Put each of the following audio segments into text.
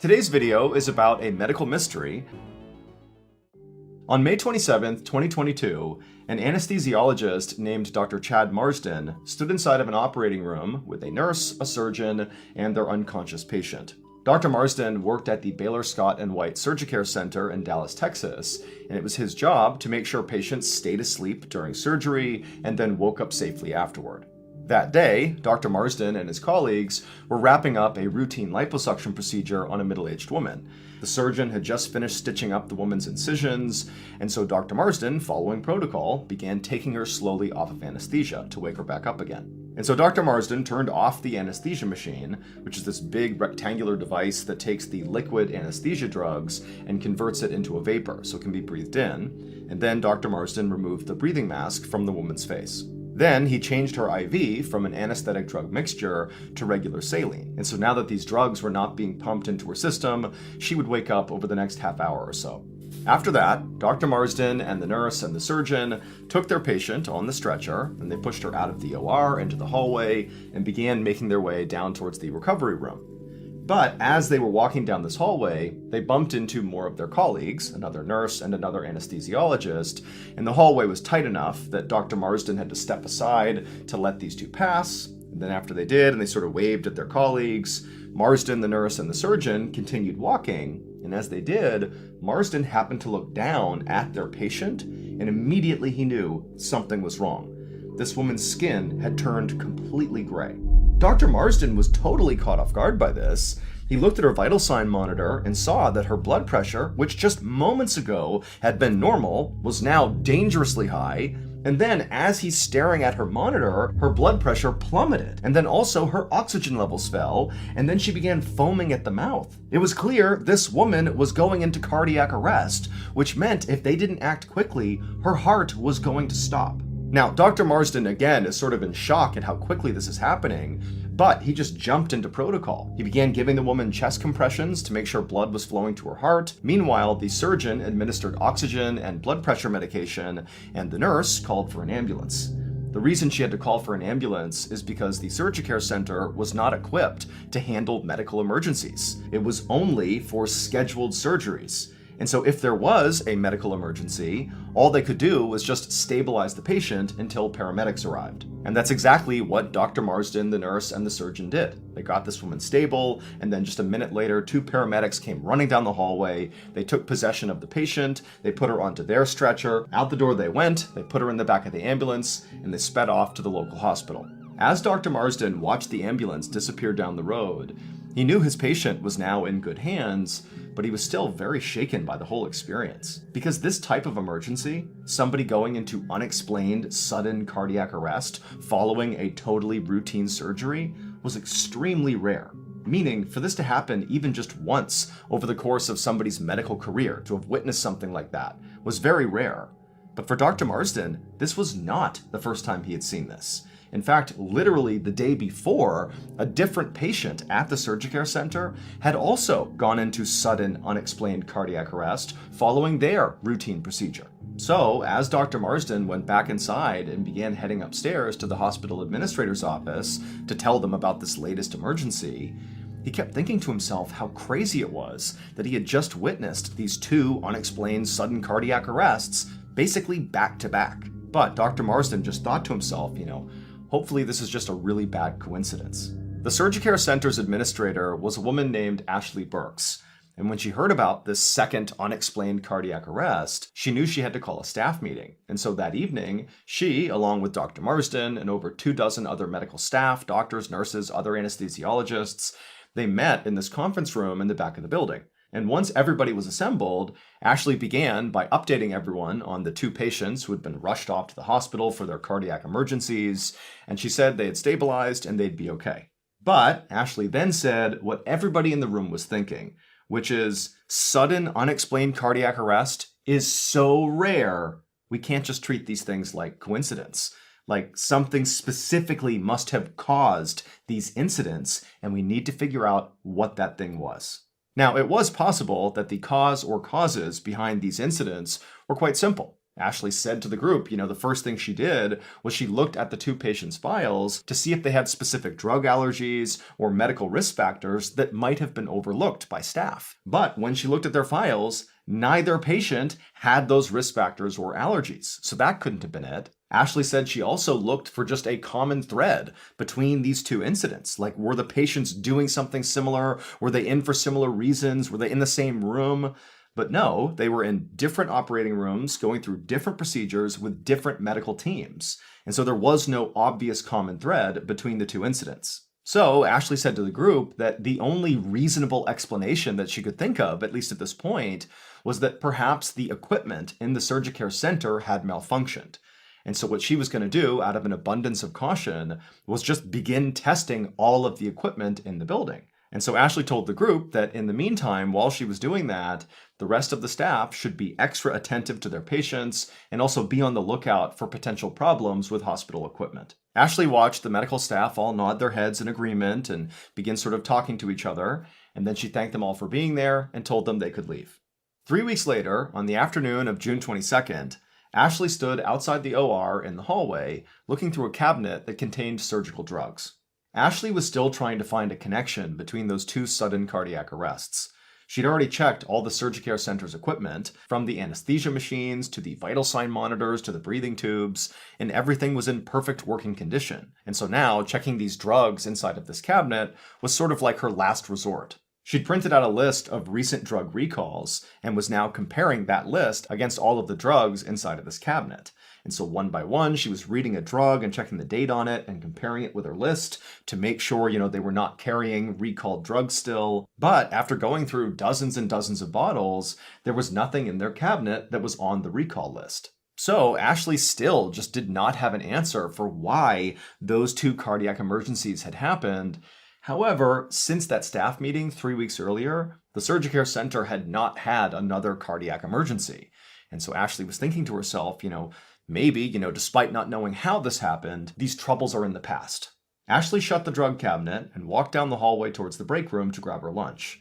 Today's video is about a medical mystery. On May 27, 2022, an anesthesiologist named Dr. Chad Marsden stood inside of an operating room with a nurse, a surgeon, and their unconscious patient. Dr. Marsden worked at the Baylor Scott & White Surgicare Center in Dallas, Texas, and it was his job to make sure patients stayed asleep during surgery and then woke up safely afterward. That day, Dr. Marsden and his colleagues were wrapping up a routine liposuction procedure on a middle-aged woman. The surgeon had just finished stitching up the woman's incisions, and so Dr. Marsden, following protocol, began taking her slowly off of anesthesia to wake her back up again. And so Dr. Marsden turned off the anesthesia machine, which is this big rectangular device that takes the liquid anesthesia drugs and converts it into a vapor so it can be breathed in. And then Dr. Marsden removed the breathing mask from the woman's face. Then he changed her IV from an anesthetic drug mixture to regular saline. And so now that these drugs were not being pumped into her system, she would wake up over the next half hour or so. After that, Dr. Marsden and the nurse and the surgeon took their patient on the stretcher and they pushed her out of the OR into the hallway and began making their way down towards the recovery room. But as they were walking down this hallway, they bumped into more of their colleagues, another nurse and another anesthesiologist, and the hallway was tight enough that Dr. Marsden had to step aside to let these two pass. And then after they did, and they sort of waved at their colleagues, Marsden, the nurse, and the surgeon continued walking. And as they did, Marsden happened to look down at their patient, and immediately he knew something was wrong. This woman's skin had turned completely gray. Dr. Marsden was totally caught off guard by this. He looked at her vital sign monitor and saw that her blood pressure, which just moments ago had been normal, was now dangerously high. And then as he's staring at her monitor, her blood pressure plummeted. And then also her oxygen levels fell, and then she began foaming at the mouth. It was clear this woman was going into cardiac arrest, which meant if they didn't act quickly, her heart was going to stop. Now, Dr. Marsden, again, is sort of in shock at how quickly this is happening, but he just jumped into protocol. He began giving the woman chest compressions to make sure blood was flowing to her heart. Meanwhile, the surgeon administered oxygen and blood pressure medication, and the nurse called for an ambulance. The reason she had to call for an ambulance is because the Surgicare Center was not equipped to handle medical emergencies. It was only for scheduled surgeries. And so if there was a medical emergency, all they could do was just stabilize the patient until paramedics arrived. And that's exactly what Dr. Marsden, the nurse, and the surgeon did. They got this woman stable, and then just a minute later, two paramedics came running down the hallway. They took possession of the patient, they put her onto their stretcher, out the door they went, they put her in the back of the ambulance, and they sped off to the local hospital. As Dr. Marsden watched the ambulance disappear down the road, he knew his patient was now in good hands, but he was still very shaken by the whole experience. Because this type of emergency, somebody going into unexplained sudden cardiac arrest following a totally routine surgery, was extremely rare. Meaning, for this to happen even just once over the course of somebody's medical career, to have witnessed something like that, was very rare. But for Dr. Marsden, this was not the first time he had seen this. In fact, literally the day before, a different patient at the Surgicare Center had also gone into sudden, unexplained cardiac arrest following their routine procedure. So, as Dr. Marsden went back inside and began heading upstairs to the hospital administrator's office to tell them about this latest emergency, he kept thinking to himself how crazy it was that he had just witnessed these two unexplained sudden cardiac arrests basically back to back. But Dr. Marsden just thought to himself, hopefully this is just a really bad coincidence. The Surgicare Center's administrator was a woman named Ashley Burks, and when she heard about this second unexplained cardiac arrest, she knew she had to call a staff meeting. And so that evening, she, along with Dr. Marsden and over 24 other medical staff, doctors, nurses, other anesthesiologists, they met in this conference room in the back of the building. And once everybody was assembled, Ashley began by updating everyone on the two patients who had been rushed off to the hospital for their cardiac emergencies, and she said they had stabilized and they'd be okay. But Ashley then said what everybody in the room was thinking, which is sudden unexplained cardiac arrest is so rare, we can't just treat these things like coincidence. Like something specifically must have caused these incidents, and we need to figure out what that thing was. Now, it was possible that the cause or causes behind these incidents were quite simple. Ashley said to the group, the first thing she did was she looked at the two patients' files to see if they had specific drug allergies or medical risk factors that might have been overlooked by staff. But when she looked at their files, neither patient had those risk factors or allergies, so that couldn't have been it. Ashley said she also looked for just a common thread between these two incidents. Like, were the patients doing something similar? Were they in for similar reasons? Were they in the same room? But no, they were in different operating rooms, going through different procedures with different medical teams. And so there was no obvious common thread between the two incidents. So Ashley said to the group that the only reasonable explanation that she could think of, at least at this point, was that perhaps the equipment in the Surgicare Center had malfunctioned. And so what she was going to do, out of an abundance of caution, was just begin testing all of the equipment in the building. And so Ashley told the group that in the meantime, while she was doing that, the rest of the staff should be extra attentive to their patients and also be on the lookout for potential problems with hospital equipment. Ashley watched the medical staff all nod their heads in agreement and begin sort of talking to each other, and then she thanked them all for being there and told them they could leave. 3 weeks later, on the afternoon of June 22nd, Ashley stood outside the OR in the hallway, looking through a cabinet that contained surgical drugs. Ashley was still trying to find a connection between those two sudden cardiac arrests. She'd already checked all the Surgicare Center's equipment, from the anesthesia machines to the vital sign monitors to the breathing tubes, and everything was in perfect working condition. And so now, checking these drugs inside of this cabinet was sort of like her last resort. She'd printed out a list of recent drug recalls and was now comparing that list against all of the drugs inside of this cabinet. And so one by one, she was reading a drug and checking the date on it and comparing it with her list to make sure, they were not carrying recalled drugs still. But after going through dozens and dozens of bottles, there was nothing in their cabinet that was on the recall list. So Ashley still just did not have an answer for why those two cardiac emergencies had happened. However, since that staff meeting 3 weeks earlier, the Surgicare Center had not had another cardiac emergency. And so Ashley was thinking to herself, maybe, despite not knowing how this happened, these troubles are in the past. Ashley shut the drug cabinet and walked down the hallway towards the break room to grab her lunch.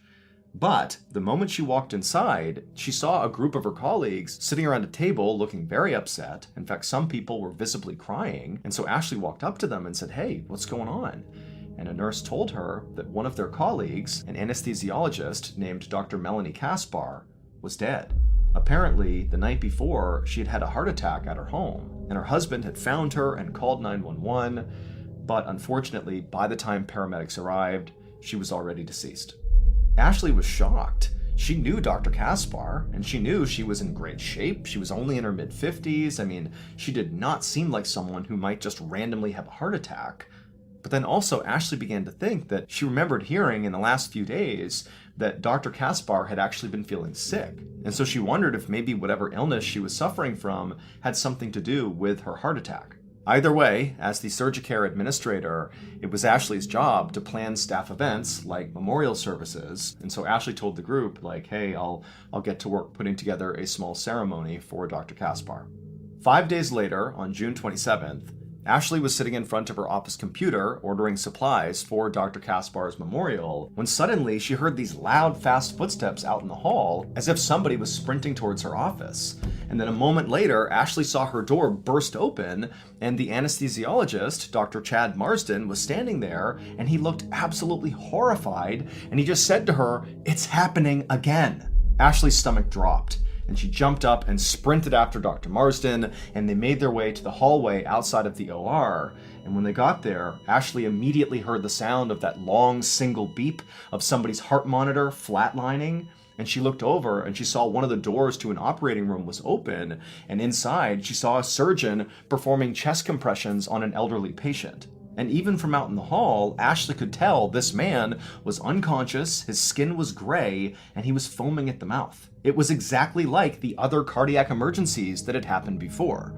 But the moment she walked inside, she saw a group of her colleagues sitting around a table looking very upset. In fact, some people were visibly crying. And so Ashley walked up to them and said, "Hey, what's going on?" And a nurse told her that one of their colleagues, an anesthesiologist named Dr. Melanie Kaspar, was dead. Apparently, the night before, she had had a heart attack at her home, and her husband had found her and called 911, but unfortunately, by the time paramedics arrived, she was already deceased. Ashley was shocked. She knew Dr. Kaspar, and she knew she was in great shape. She was only in her mid-50s. She did not seem like someone who might just randomly have a heart attack. But then also Ashley began to think that she remembered hearing in the last few days that Dr. Kaspar had actually been feeling sick. And so she wondered if maybe whatever illness she was suffering from had something to do with her heart attack. Either way, as the Surgicare administrator, it was Ashley's job to plan staff events like memorial services. And so Ashley told the group, hey, I'll get to work putting together a small ceremony for Dr. Kaspar. 5 days later, on June 27th, Ashley was sitting in front of her office computer ordering supplies for Dr. Kaspar's memorial when suddenly she heard these loud, fast footsteps out in the hall as if somebody was sprinting towards her office. And then a moment later, Ashley saw her door burst open and the anesthesiologist, Dr. Chad Marsden, was standing there and he looked absolutely horrified and he just said to her, "It's happening again." Ashley's stomach dropped. And she jumped up and sprinted after Dr. Marsden, and they made their way to the hallway outside of the OR. And when they got there, Ashley immediately heard the sound of that long single beep of somebody's heart monitor flatlining. And she looked over and she saw one of the doors to an operating room was open, and inside she saw a surgeon performing chest compressions on an elderly patient. And even from out in the hall, Ashley could tell this man was unconscious, his skin was gray, and he was foaming at the mouth. It was exactly like the other cardiac emergencies that had happened before.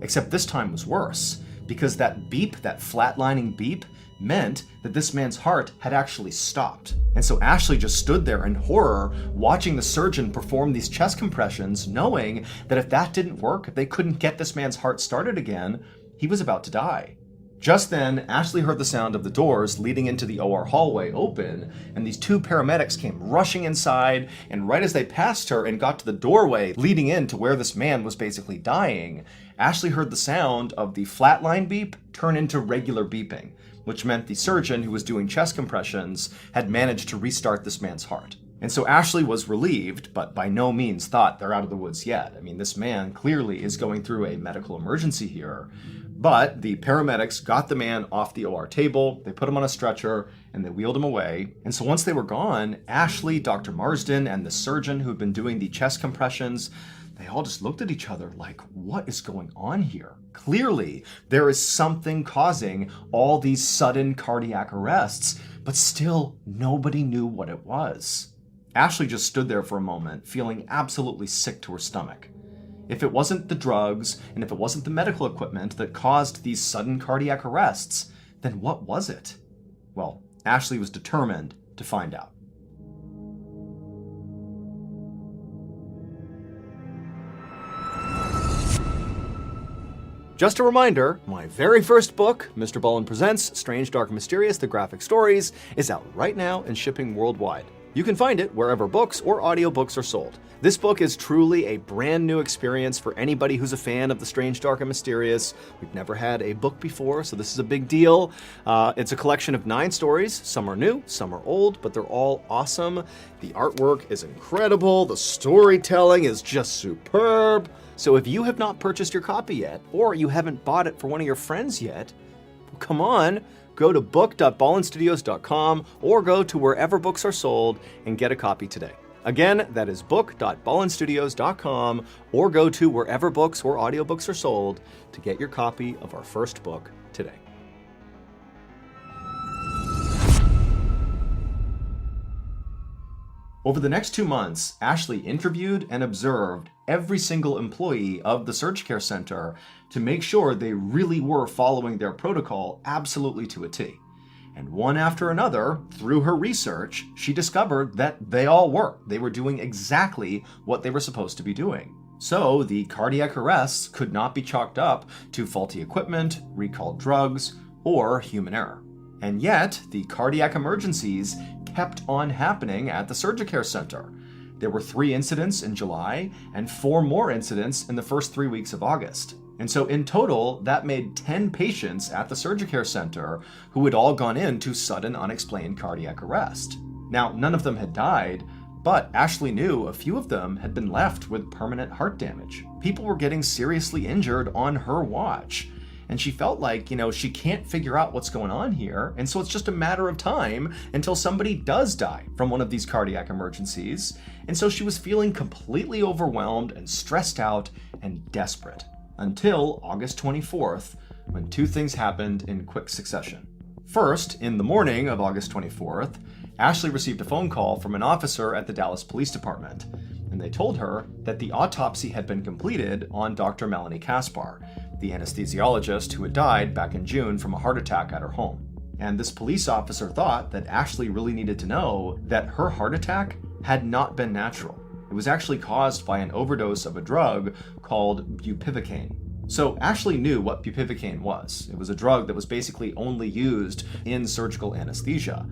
Except this time was worse, because that beep, that flatlining beep, meant that this man's heart had actually stopped. And so Ashley just stood there in horror, watching the surgeon perform these chest compressions, knowing that if that didn't work, if they couldn't get this man's heart started again, he was about to die. Just then, Ashley heard the sound of the doors leading into the OR hallway open, and these two paramedics came rushing inside, and right as they passed her and got to the doorway leading into where this man was basically dying, Ashley heard the sound of the flatline beep turn into regular beeping, which meant the surgeon who was doing chest compressions had managed to restart this man's heart. And so Ashley was relieved, but by no means thought they're out of the woods yet. I mean, this man clearly is going through a medical emergency here. But the paramedics got the man off the OR table, they put him on a stretcher, and they wheeled him away. And so once they were gone, Ashley, Dr. Marsden, and the surgeon who had been doing the chest compressions, they all just looked at each other like, what is going on here? Clearly, there is something causing all these sudden cardiac arrests, but still nobody knew what it was. Ashley just stood there for a moment, feeling absolutely sick to her stomach. If it wasn't the drugs, and if it wasn't the medical equipment that caused these sudden cardiac arrests, then what was it? Well, Ashley was determined to find out. Just a reminder, my very first book, Mr. Ballin Presents Strange, Dark, and Mysterious, The Graphic Stories, is out right now and shipping worldwide. You can find it wherever books or audiobooks are sold. This book is truly a brand new experience for anybody who's a fan of the strange, dark, and mysterious. We've never had a book before, so this is a big deal. It's a collection of 9 stories. Some are new, some are old, but they're all awesome. The artwork is incredible. The storytelling is just superb. So if you have not purchased your copy yet, or you haven't bought it for one of your friends yet, well, come on. Go to book.ballinstudios.com or go to wherever books are sold and get a copy today. Again, that is book.ballinstudios.com or go to wherever books or audiobooks are sold to get your copy of our first book today. Over the next 2 months, Ashley interviewed and observed every single employee of the Surge Care Center to make sure they really were following their protocol absolutely to a T. And one after another, through her research, she discovered that they all were. They were doing exactly what they were supposed to be doing. So the cardiac arrests could not be chalked up to faulty equipment, recalled drugs, or human error. And yet, the cardiac emergencies kept on happening at the Surge Care Center. There were 3 incidents in July and 4 more incidents in the first 3 weeks of August. And so in total, that made 10 patients at the Surge Care Center who had all gone into sudden unexplained cardiac arrest. Now, none of them had died, but Ashley knew a few of them had been left with permanent heart damage. People were getting seriously injured on her watch. And she felt like, she can't figure out what's going on here. And so it's just a matter of time until somebody does die from one of these cardiac emergencies. And so she was feeling completely overwhelmed and stressed out and desperate until August 24th, when 2 things happened in quick succession. First, in the morning of August 24th, Ashley received a phone call from an officer at the Dallas Police Department. And they told her that the autopsy had been completed on Dr. Melanie Kaspar, the anesthesiologist who had died back in June from a heart attack at her home. And this police officer thought that Ashley really needed to know that her heart attack had not been natural. It was actually caused by an overdose of a drug called bupivacaine. So Ashley knew what bupivacaine was. It was a drug that was basically only used in surgical anesthesia.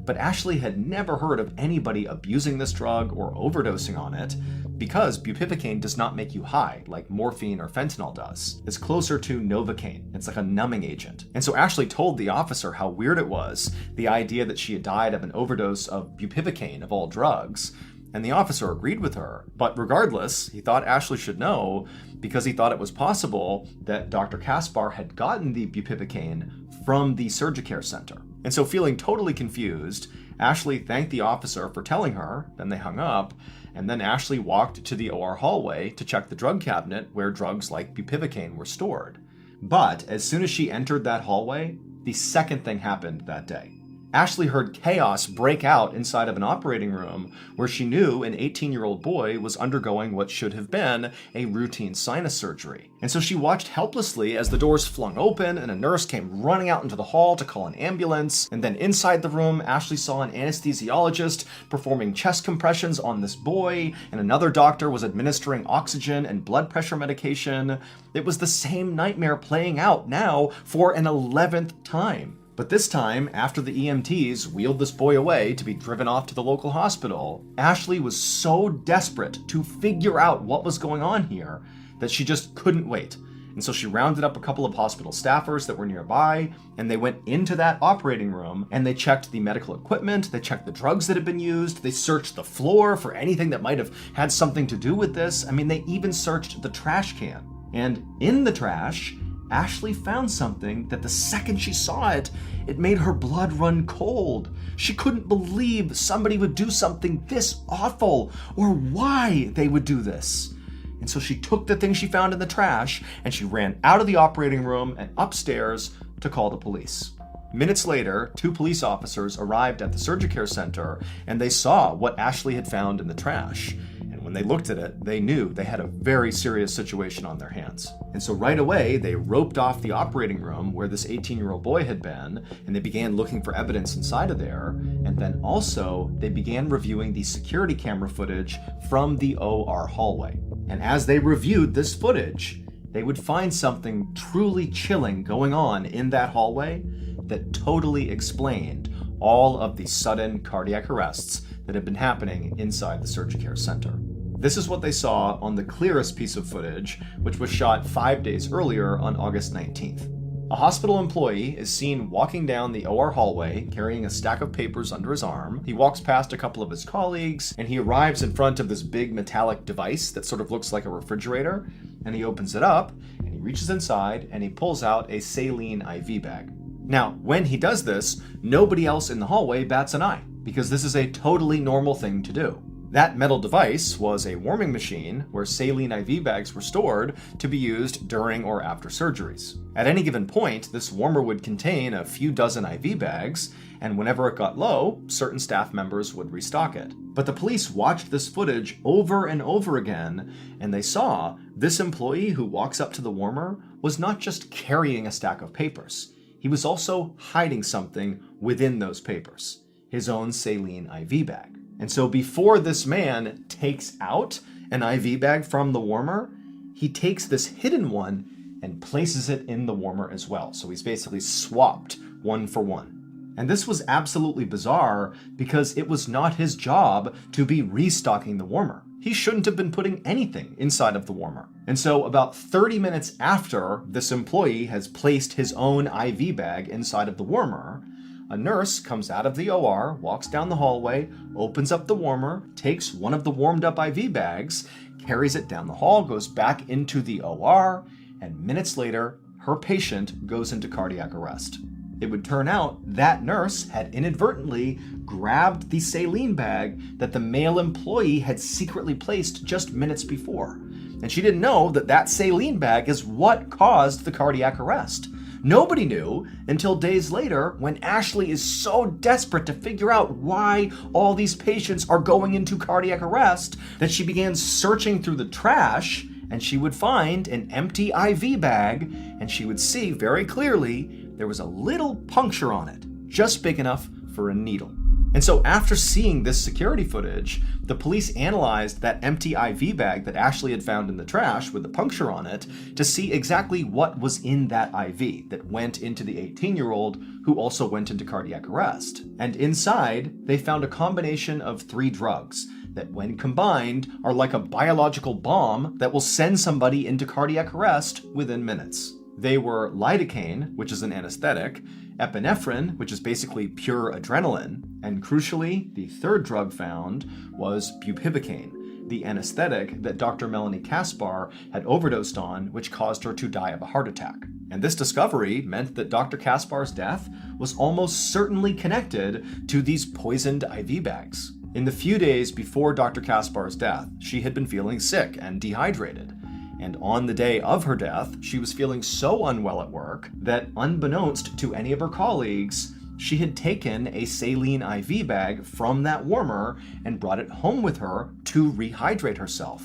But Ashley had never heard of anybody abusing this drug or overdosing on it, because bupivacaine does not make you high like morphine or fentanyl does. It's closer to Novocaine. It's like a numbing agent. And so Ashley told the officer how weird it was, the idea that she had died of an overdose of bupivacaine, of all drugs. And the officer agreed with her. But regardless, he thought Ashley should know because he thought it was possible that Dr. Kaspar had gotten the bupivacaine from the Surge Care Center. And so feeling totally confused, Ashley thanked the officer for telling her, then they hung up, and then Ashley walked to the OR hallway to check the drug cabinet where drugs like bupivacaine were stored. But as soon as she entered that hallway, the second thing happened that day. Ashley heard chaos break out inside of an operating room where she knew an 18-year-old boy was undergoing what should have been a routine sinus surgery. And so she watched helplessly as the doors flung open and a nurse came running out into the hall to call an ambulance. And then inside the room, Ashley saw an anesthesiologist performing chest compressions on this boy, and another doctor was administering oxygen and blood pressure medication. It was the same nightmare playing out now for an 11th time. But this time, after the EMTs wheeled this boy away to be driven off to the local hospital, Ashley was so desperate to figure out what was going on here that she just couldn't wait. And so she rounded up a couple of hospital staffers that were nearby, and they went into that operating room, and they checked the medical equipment, they checked the drugs that had been used, they searched the floor for anything that might have had something to do with this. I mean, they even searched the trash can. And in the trash, Ashley found something that the second she saw it, it made her blood run cold. She couldn't believe somebody would do something this awful, or why they would do this. And so she took the thing she found in the trash and she ran out of the operating room and upstairs to call the police. Minutes later, 2 police officers arrived at the Surgicare Center and they saw what Ashley had found in the trash. When they looked at it, they knew they had a very serious situation on their hands. And so right away, they roped off the operating room where this 18-year-old boy had been, and they began looking for evidence inside of there. And then also, they began reviewing the security camera footage from the OR hallway. And as they reviewed this footage, they would find something truly chilling going on in that hallway that totally explained all of the sudden cardiac arrests that had been happening inside the Surgicare Center. This is what they saw on the clearest piece of footage, which was shot 5 days earlier on August 19th. A hospital employee is seen walking down the OR hallway carrying a stack of papers under his arm. He walks past a couple of his colleagues and he arrives in front of this big metallic device that sort of looks like a refrigerator, and he opens it up and he reaches inside and he pulls out a saline IV bag. Now, when he does this, nobody else in the hallway bats an eye because this is a totally normal thing to do. That metal device was a warming machine where saline IV bags were stored to be used during or after surgeries. At any given point, this warmer would contain a few dozen IV bags, and whenever it got low, certain staff members would restock it. But the police watched this footage over and over again, and they saw this employee who walks up to the warmer was not just carrying a stack of papers. He was also hiding something within those papers, his own saline IV bag. And so before this man takes out an IV bag from the warmer, he takes this hidden one and places it in the warmer as well. So he's basically swapped one for one. And this was absolutely bizarre because it was not his job to be restocking the warmer. He shouldn't have been putting anything inside of the warmer. And so about 30 minutes after this employee has placed his own IV bag inside of the warmer, a nurse comes out of the OR, walks down the hallway, opens up the warmer, takes one of the warmed up IV bags, carries it down the hall, goes back into the OR, and minutes later, her patient goes into cardiac arrest. It would turn out that nurse had inadvertently grabbed the saline bag that the male employee had secretly placed just minutes before. And she didn't know that that saline bag is what caused the cardiac arrest. Nobody knew until days later when Ashley is so desperate to figure out why all these patients are going into cardiac arrest that she began searching through the trash, and she would find an empty IV bag, and she would see very clearly there was a little puncture on it, just big enough for a needle. And so after seeing this security footage, the police analyzed that empty IV bag that Ashley had found in the trash with the puncture on it to see exactly what was in that IV that went into the 18-year-old who also went into cardiac arrest. And inside, they found a combination of 3 drugs that when combined are like a biological bomb that will send somebody into cardiac arrest within minutes. They were lidocaine, which is an anesthetic, epinephrine, which is basically pure adrenaline, and crucially, the third drug found was bupivacaine, the anesthetic that Dr. Melanie Kaspar had overdosed on, which caused her to die of a heart attack. And this discovery meant that Dr. Kaspar's death was almost certainly connected to these poisoned IV bags. In the few days before Dr. Kaspar's death, she had been feeling sick and dehydrated. And on the day of her death, she was feeling so unwell at work that, unbeknownst to any of her colleagues, She had taken a saline IV bag from that warmer and brought it home with her to rehydrate herself.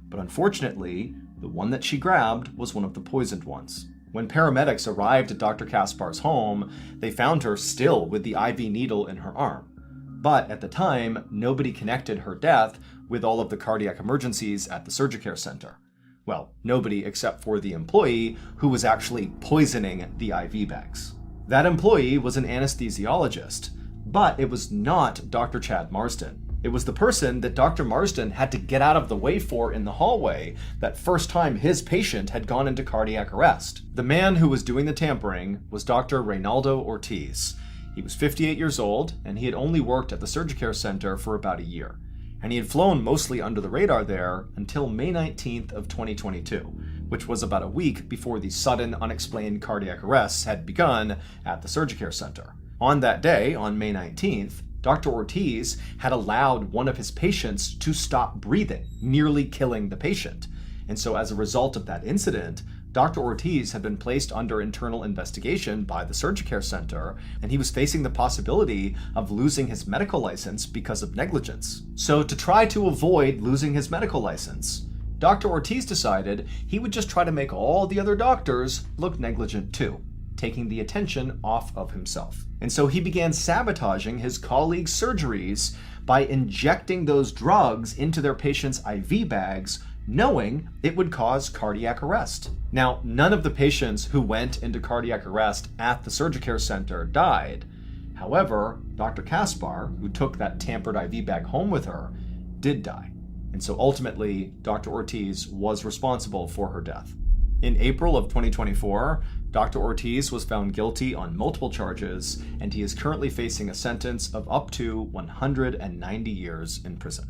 But unfortunately, the one that she grabbed was one of the poisoned ones. When paramedics arrived at Dr. Kaspar's home, they found her still with the IV needle in her arm. But at the time, nobody connected her death with all of the cardiac emergencies at the Surgicare Center. Well, nobody except for the employee who was actually poisoning the IV bags. That employee was an anesthesiologist, but it was not Dr. Chad Marsden. It was the person that Dr. Marsden had to get out of the way for in the hallway that first time his patient had gone into cardiac arrest. The man who was doing the tampering was Dr. Reynaldo Ortiz. He was 58 years old, and he had only worked at the Surgicare Center for about a year. And he had flown mostly under the radar there until May 19th of 2022, which was about a week before the sudden, unexplained cardiac arrests had begun at the Surgicare Center. On that day, on May 19th, Dr. Ortiz had allowed one of his patients to stop breathing, nearly killing the patient. And so as a result of that incident, Dr. Ortiz had been placed under internal investigation by the Surgicare Center, and he was facing the possibility of losing his medical license because of negligence. So to try to avoid losing his medical license, Dr. Ortiz decided he would just try to make all the other doctors look negligent too, taking the attention off of himself. And so he began sabotaging his colleagues' surgeries by injecting those drugs into their patients' IV bags, knowing it would cause cardiac arrest. Now, none of the patients who went into cardiac arrest at the Surgicare Center died. However, Dr. Kaspar, who took that tampered IV bag home with her, did die. And so ultimately, Dr. Ortiz was responsible for her death. In April of 2024, Dr. Ortiz was found guilty on multiple charges, and he is currently facing a sentence of up to 190 years in prison.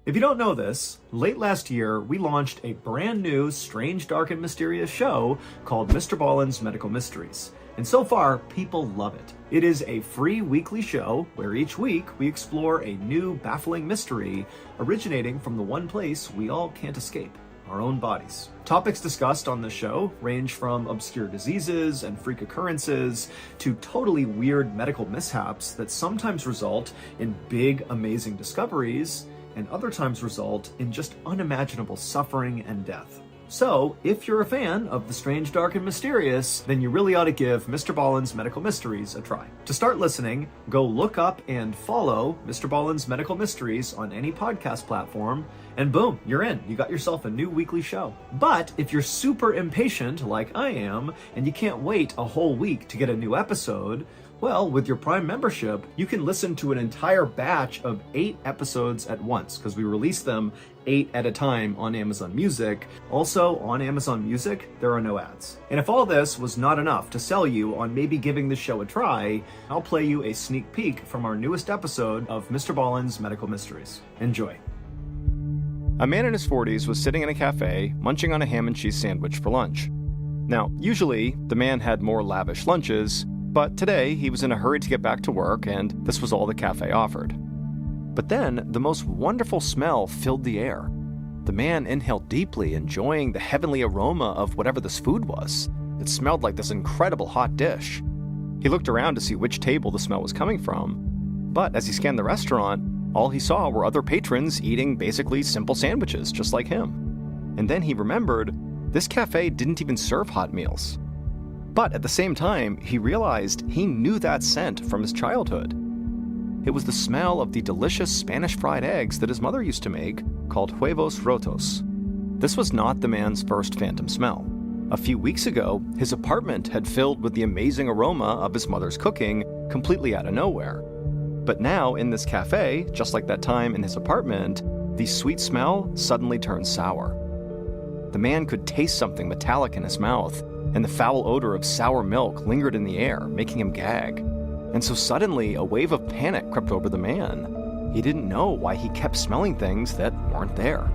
If you don't know this, late last year, we launched a brand new, strange, dark, and mysterious show called Mr. Ballen's Medical Mysteries. And so far, people love it. It is a free weekly show where each week we explore a new, baffling mystery originating from the one place we all can't escape, our own bodies. Topics discussed on the show range from obscure diseases and freak occurrences to totally weird medical mishaps that sometimes result in big, amazing discoveries, and other times result in just unimaginable suffering and death. So, if you're a fan of the strange, dark, and mysterious, then you really ought to give Mr. Ballen's Medical Mysteries a try. To start listening, go look up and follow Mr. Ballen's Medical Mysteries on any podcast platform, and boom, you're in. You got yourself a new weekly show. But if you're super impatient, like I am, and you can't wait a whole week to get a new episode, well, with your Prime membership, you can listen to an entire batch of 8 episodes at once, because we release them 8 at a time on Amazon Music. Also, on Amazon Music, there are no ads. And if all this was not enough to sell you on maybe giving the show a try, I'll play you a sneak peek from our newest episode of Mr. Ballen's Medical Mysteries. Enjoy. A man in his 40s was sitting in a cafe, munching on a ham and cheese sandwich for lunch. Now, usually, the man had more lavish lunches, but today he was in a hurry to get back to work, and this was all the cafe offered. But then, the most wonderful smell filled the air. The man inhaled deeply, enjoying the heavenly aroma of whatever this food was. It smelled like this incredible hot dish. He looked around to see which table the smell was coming from, but as he scanned the restaurant, all he saw were other patrons eating basically simple sandwiches, just like him. And then he remembered, this cafe didn't even serve hot meals. But at the same time, he realized he knew that scent from his childhood. It was the smell of the delicious Spanish fried eggs that his mother used to make, called huevos rotos. This was not the man's first phantom smell. A few weeks ago, his apartment had filled with the amazing aroma of his mother's cooking, completely out of nowhere. But now, in this cafe, just like that time in his apartment, the sweet smell suddenly turned sour. The man could taste something metallic in his mouth, and the foul odor of sour milk lingered in the air, making him gag. And so suddenly, a wave of panic crept over the man. He didn't know why he kept smelling things that weren't there.